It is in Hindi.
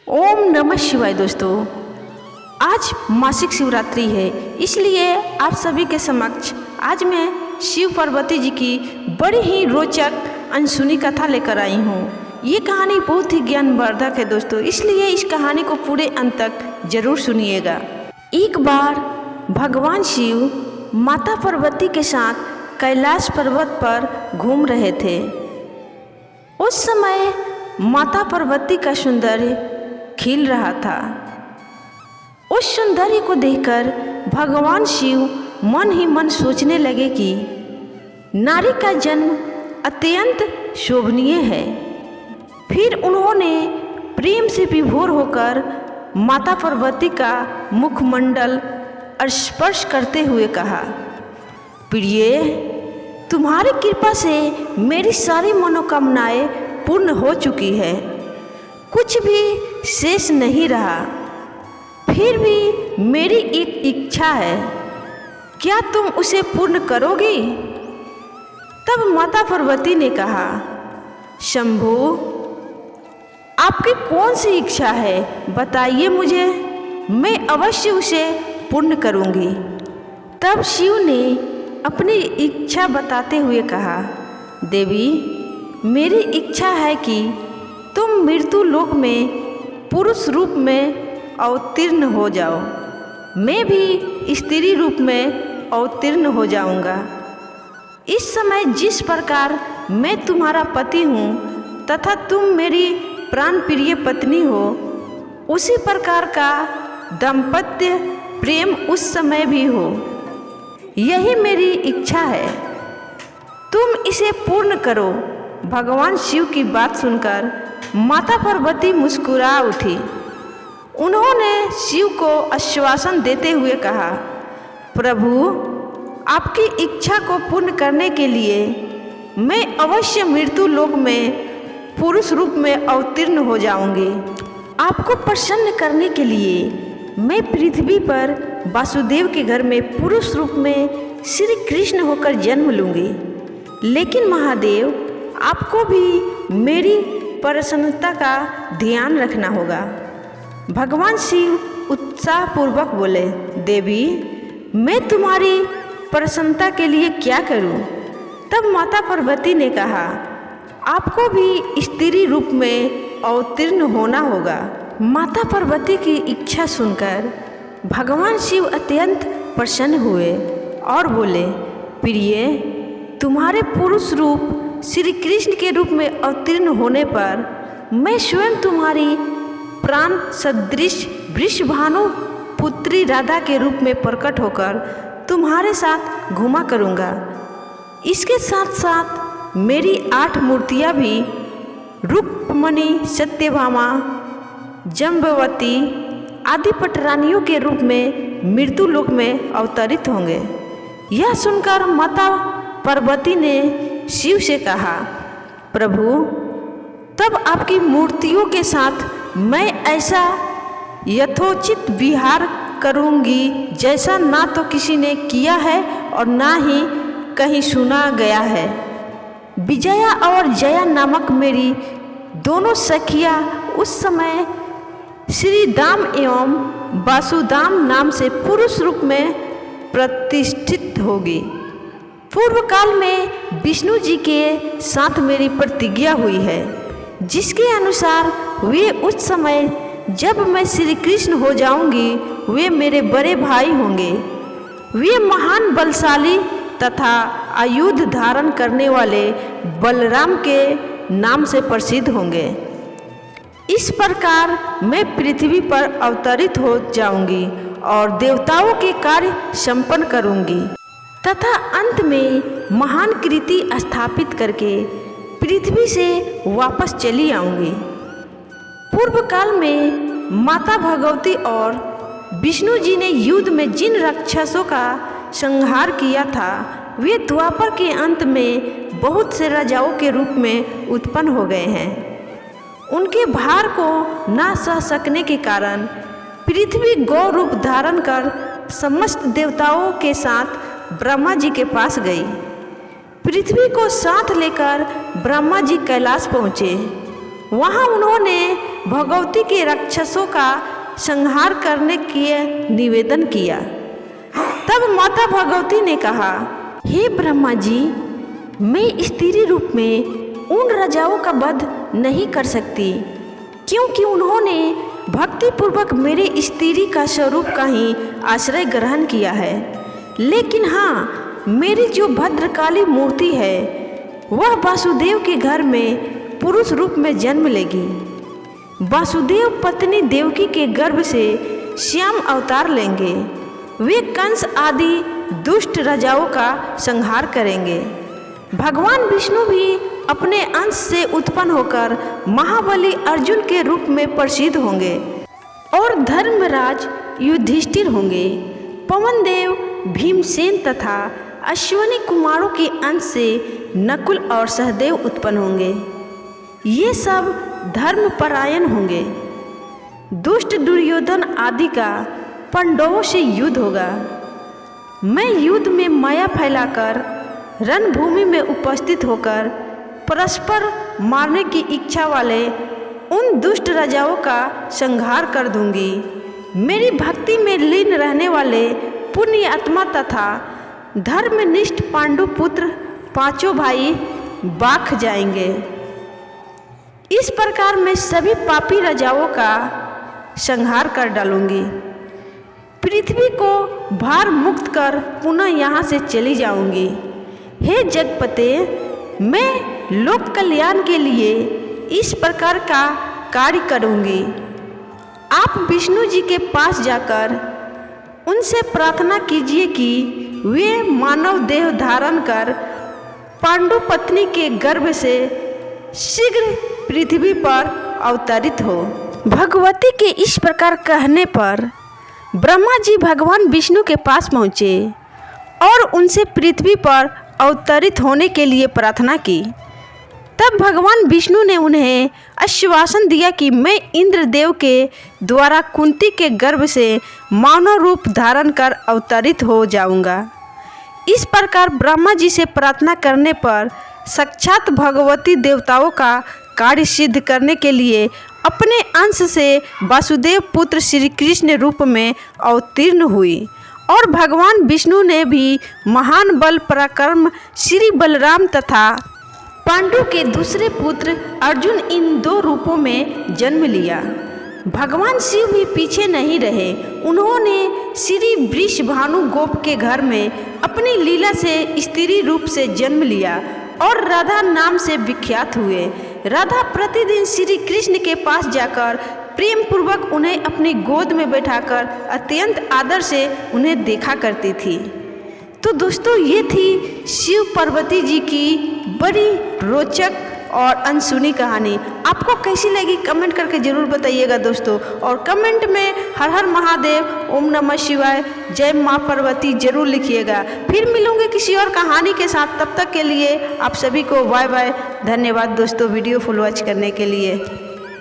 ओम नमः शिवाय। दोस्तों, आज मासिक शिवरात्रि है, इसलिए आप सभी के समक्ष आज मैं शिव पार्वती जी की बड़ी ही रोचक अनसुनी कथा लेकर आई हूँ। ये कहानी बहुत ही ज्ञानवर्धक है दोस्तों, इसलिए इस कहानी को पूरे अंत तक जरूर सुनिएगा। एक बार भगवान शिव माता पार्वती के साथ कैलाश पर्वत पर घूम रहे थे। उस समय माता पार्वती का सौंदर्य खिल रहा था। उस सौंदर्य को देखकर भगवान शिव मन ही मन सोचने लगे कि नारी का जन्म अत्यंत शोभनीय है। फिर उन्होंने प्रेम से विभोर होकर माता पार्वती का मुखमंडल स्पर्श करते हुए कहा, प्रिय, तुम्हारी कृपा से मेरी सारी मनोकामनाएं पूर्ण हो चुकी है, कुछ भी शेष नहीं रहा। फिर भी मेरी एक इच्छा है, क्या तुम उसे पूर्ण करोगी? तब माता पार्वती ने कहा, शंभु, आपकी कौन सी इच्छा है, बताइए मुझे, मैं अवश्य उसे पूर्ण करूंगी। तब शिव ने अपनी इच्छा बताते हुए कहा, देवी, मेरी इच्छा है कि तुम मृत्यु लोक में पुरुष रूप में अवतीर्ण हो जाओ, मैं भी स्त्री रूप में अवतीर्ण हो जाऊंगा। इस समय जिस प्रकार मैं तुम्हारा पति हूँ तथा तुम मेरी प्राण प्रिय पत्नी हो, उसी प्रकार का दाम्पत्य प्रेम उस समय भी हो, यही मेरी इच्छा है, तुम इसे पूर्ण करो। भगवान शिव की बात सुनकर माता पार्वती मुस्कुरा उठी। उन्होंने शिव को आश्वासन देते हुए कहा, प्रभु, आपकी इच्छा को पूर्ण करने के लिए मैं अवश्य मृत्यु लोक में पुरुष रूप में अवतीर्ण हो जाऊंगी। आपको प्रसन्न करने के लिए मैं पृथ्वी पर वासुदेव के घर में पुरुष रूप में श्री कृष्ण होकर जन्म लूंगी। लेकिन महादेव, आपको भी मेरी प्रसन्नता का ध्यान रखना होगा। भगवान शिव उत्साहपूर्वक बोले, देवी, मैं तुम्हारी प्रसन्नता के लिए क्या करूं? तब माता पार्वती ने कहा, आपको भी स्त्री रूप में अवतीर्ण होना होगा। माता पार्वती की इच्छा सुनकर भगवान शिव अत्यंत प्रसन्न हुए और बोले, प्रिय, तुम्हारे पुरुष रूप श्री कृष्ण के रूप में अवतीर्ण होने पर मैं स्वयं तुम्हारी प्राण सदृश वृषभानु पुत्री राधा के रूप में प्रकट होकर तुम्हारे साथ घूमा करूँगा। इसके साथ साथ मेरी 8 मूर्तियाँ भी रुक्मणी, सत्यभामा, जम्बवती आदि पटरानियों के रूप में मृत्यु लोक में अवतरित होंगे। यह सुनकर माता पार्वती ने शिव से कहा, प्रभु, तब आपकी मूर्तियों के साथ मैं ऐसा यथोचित विहार करूंगी जैसा ना तो किसी ने किया है और ना ही कहीं सुना गया है। विजया और जया नामक मेरी दोनों सखियां उस समय श्री दाम एवं वासुदाम नाम से पुरुष रूप में प्रतिष्ठित होगी। पूर्व काल में विष्णु जी के साथ मेरी प्रतिज्ञा हुई है, जिसके अनुसार वे उस समय जब मैं श्री कृष्ण हो जाऊंगी, वे मेरे बड़े भाई होंगे। वे महान बलशाली तथा आयुध धारण करने वाले बलराम के नाम से प्रसिद्ध होंगे। इस प्रकार मैं पृथ्वी पर अवतरित हो जाऊंगी और देवताओं के कार्य संपन्न करूंगी तथा अंत में महान कृति स्थापित करके पृथ्वी से वापस चली आऊंगी। पूर्व काल में माता भगवती और विष्णु जी ने युद्ध में जिन राक्षसों का संहार किया था, वे द्वापर के अंत में बहुत से राजाओं के रूप में उत्पन्न हो गए हैं। उनके भार को ना सह सकने के कारण पृथ्वी गौ रूप धारण कर समस्त देवताओं के साथ ब्रह्मा जी के पास गई। पृथ्वी को साथ लेकर ब्रह्मा जी कैलाश पहुँचे। वहाँ उन्होंने भगवती के राक्षसों का संहार करने के निवेदन किया। तब माता भगवती ने कहा, हे ब्रह्मा जी, मैं स्त्री रूप में उन राजाओं का वध नहीं कर सकती, क्योंकि उन्होंने भक्तिपूर्वक मेरे स्त्री का स्वरूप का ही आश्रय ग्रहण किया है। लेकिन हाँ, मेरी जो भद्रकाली मूर्ति है वह वासुदेव के घर में पुरुष रूप में जन्म लेगी। वासुदेव पत्नी देवकी के गर्भ से श्याम अवतार लेंगे। वे कंस आदि दुष्ट राजाओं का संहार करेंगे। भगवान विष्णु भी अपने अंश से उत्पन्न होकर महाबली अर्जुन के रूप में प्रसिद्ध होंगे और धर्मराज युधिष्ठिर होंगे। पवन देव, भीमसेन तथा अश्विनी कुमारों के अंश से नकुल और सहदेव उत्पन्न होंगे। ये सब धर्मपरायण होंगे। दुष्ट दुर्योधन आदि का पांडवों से युद्ध होगा। मैं युद्ध में माया फैलाकर रणभूमि में उपस्थित होकर परस्पर मारने की इच्छा वाले उन दुष्ट राजाओं का संहार कर दूंगी। मेरी भक्ति में लीन रहने वाले पुण्य आत्मा तथा धर्मनिष्ठ पांडु पुत्र पांचों भाई बाख जाएंगे। इस प्रकार मैं सभी पापी राजाओं का संहार कर डालूंगी। पृथ्वी को भार मुक्त कर पुनः यहाँ से चली जाऊंगी। हे जगपते, मैं लोक कल्याण के लिए इस प्रकार का कार्य करूंगी। आप विष्णु जी के पास जाकर उनसे प्रार्थना कीजिए कि वे मानव देह धारण कर पांडु पत्नी के गर्भ से शीघ्र पृथ्वी पर अवतरित हो। भगवती के इस प्रकार कहने पर ब्रह्मा जी भगवान विष्णु के पास पहुँचे और उनसे पृथ्वी पर अवतरित होने के लिए प्रार्थना की। तब भगवान विष्णु ने उन्हें आश्वासन दिया कि मैं इंद्रदेव के द्वारा कुंती के गर्भ से मानव रूप धारण कर अवतरित हो जाऊंगा। इस प्रकार ब्रह्मा जी से प्रार्थना करने पर साक्षात भगवती देवताओं का कार्य सिद्ध करने के लिए अपने अंश से वासुदेव पुत्र श्री कृष्ण रूप में अवतीर्ण हुई और भगवान विष्णु ने भी महान बल पराक्रम श्री बलराम तथा पांडु के दूसरे पुत्र अर्जुन इन दो रूपों में जन्म लिया। भगवान शिव भी पीछे नहीं रहे। उन्होंने श्री वृषभानु गोप के घर में अपनी लीला से स्त्री रूप से जन्म लिया और राधा नाम से विख्यात हुए। राधा प्रतिदिन श्री कृष्ण के पास जाकर प्रेम पूर्वक उन्हें अपनी गोद में बैठाकर अत्यंत आदर से उन्हें देखा करती थी। तो दोस्तों, ये थी शिव पार्वती जी की बड़ी रोचक और अनसुनी कहानी। आपको कैसी लगी कमेंट करके ज़रूर बताइएगा दोस्तों। और कमेंट में हर हर महादेव, ओम नमः शिवाय, जय माँ पार्वती जरूर लिखिएगा। फिर मिलूंगे किसी और कहानी के साथ। तब तक के लिए आप सभी को बाय बाय। धन्यवाद दोस्तों वीडियो फुल वॉच करने के लिए।